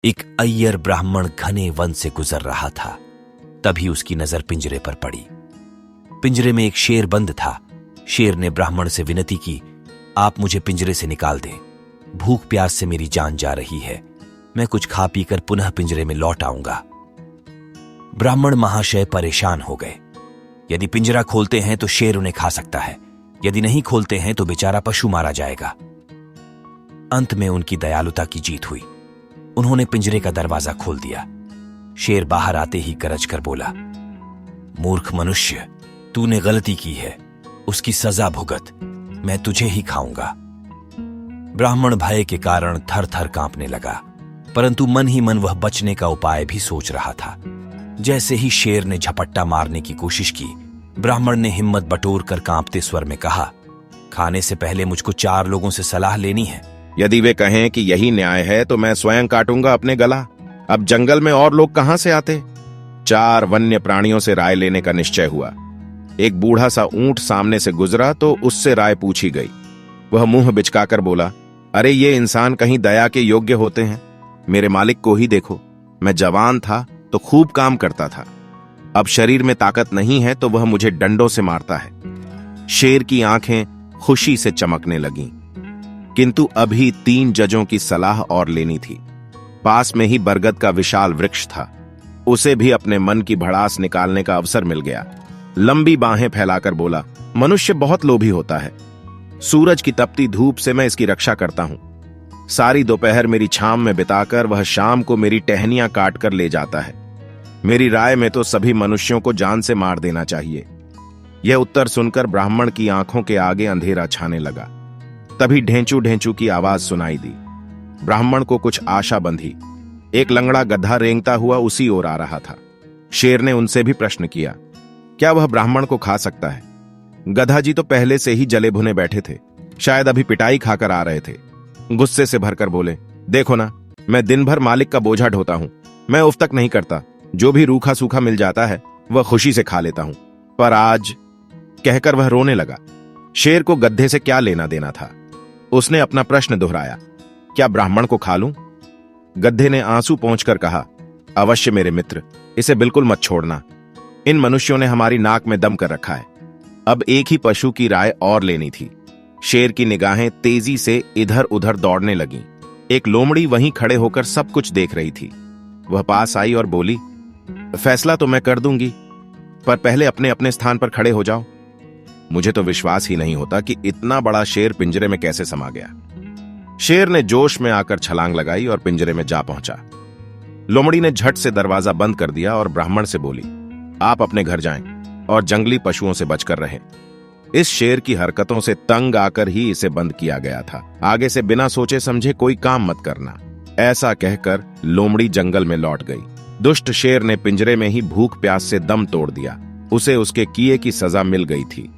एक अय्यर ब्राह्मण घने वन से गुजर रहा था। तभी उसकी नजर पिंजरे पर पड़ी। पिंजरे में एक शेर बंद था। शेर ने ब्राह्मण से विनती की, आप मुझे पिंजरे से निकाल दें। भूख प्यास से मेरी जान जा रही है। मैं कुछ खा पीकर पुनः पिंजरे में लौट आऊंगा। ब्राह्मण महाशय परेशान हो गए। यदि पिंजरा खोलते हैं तो शेर उन्हें खा सकता है, यदि नहीं खोलते हैं तो बेचारा पशु मारा जाएगा। अंत में उनकी दयालुता की जीत हुई। उन्होंने पिंजरे का दरवाजा खोल दिया। शेर बाहर आते ही गरज कर बोला, मूर्ख मनुष्य, तूने गलती की है, उसकी सजा भुगत, मैं तुझे ही खाऊंगा। ब्राह्मण भय के कारण थर थर कांपने लगा, परंतु मन ही मन वह बचने का उपाय भी सोच रहा था। जैसे ही शेर ने झपट्टा मारने की कोशिश की, ब्राह्मण ने हिम्मत बटोर कर कांपते स्वर में कहा, खाने से पहले मुझको 4 लोगों से सलाह लेनी है। यदि वे कहें कि यही न्याय है तो मैं स्वयं काटूंगा अपने गला। अब जंगल में और लोग कहां से आते। 4 वन्य प्राणियों से राय लेने का निश्चय हुआ। एक बूढ़ा सा ऊंट सामने से गुजरा तो उससे राय पूछी गई। वह मुंह बिचकाकर बोला, अरे ये इंसान कहीं दया के योग्य होते हैं। मेरे मालिक को ही देखो, मैं जवान था तो खूब काम करता था, अब शरीर में ताकत नहीं है तो वह मुझे डंडों से मारता है। शेर की आंखें खुशी से चमकने लगीं, किंतु अभी 3 जजों की सलाह और लेनी थी। पास में ही बरगद का विशाल वृक्ष था। उसे भी अपने मन की भड़ास निकालने का अवसर मिल गया। लंबी बाहें फैलाकर बोला, मनुष्य बहुत लोभी होता है। सूरज की तपती धूप से मैं इसकी रक्षा करता हूं। सारी दोपहर मेरी छांव में बिताकर वह शाम को मेरी टहनियां काट कर ले जाता है। मेरी राय में तो सभी मनुष्यों को जान से मार देना चाहिए। यह उत्तर सुनकर ब्राह्मण की आंखों के आगे अंधेरा छाने लगा। तभी ढेंचू ढेंचू की आवाज सुनाई दी। ब्राह्मण को कुछ आशा बंधी। एक लंगड़ा गधा रेंगता हुआ उसी ओर आ रहा था। शेर ने उनसे भी प्रश्न किया, क्या वह ब्राह्मण को खा सकता है। गधा जी तो पहले से ही जले भुने बैठे थे, शायद अभी पिटाई खाकर आ रहे थे। गुस्से से भरकर बोले, देखो ना, मैं दिन भर मालिक का बोझा ढोता हूं, मैं उफ तक नहीं करता। जो भी रूखा सूखा मिल जाता है वह खुशी से खा लेता हूं, पर आज, कहकर वह रोने लगा। शेर को गधे से क्या लेना देना था। उसने अपना प्रश्न दोहराया, क्या ब्राह्मण को खा लूं। गधे ने आंसू पोंछकर कहा, अवश्य मेरे मित्र, इसे बिल्कुल मत छोड़ना। इन मनुष्यों ने हमारी नाक में दम कर रखा है। अब एक ही पशु की राय और लेनी थी। शेर की निगाहें तेजी से इधर उधर दौड़ने लगीं। एक लोमड़ी वहीं खड़े होकर सब कुछ देख रही थी। वह पास आई और बोली, फैसला तो मैं कर दूंगी, पर पहले अपने अपने स्थान पर खड़े हो जाओ। मुझे तो विश्वास ही नहीं होता कि इतना बड़ा शेर पिंजरे में कैसे समा गया। शेर ने जोश में आकर छलांग लगाई और पिंजरे में जा पहुंचा। लोमड़ी ने झट से दरवाजा बंद कर दिया और ब्राह्मण से बोली, आप अपने घर जाएं और जंगली पशुओं से बचकर रहें। इस शेर की हरकतों से तंग आकर ही इसे बंद किया गया था। आगे से बिना सोचे समझे कोई काम मत करना। ऐसा कहकर लोमड़ी जंगल में लौट गई। दुष्ट शेर ने पिंजरे में ही भूख प्यास से दम तोड़ दिया। उसे उसके किए की सजा मिल गई थी।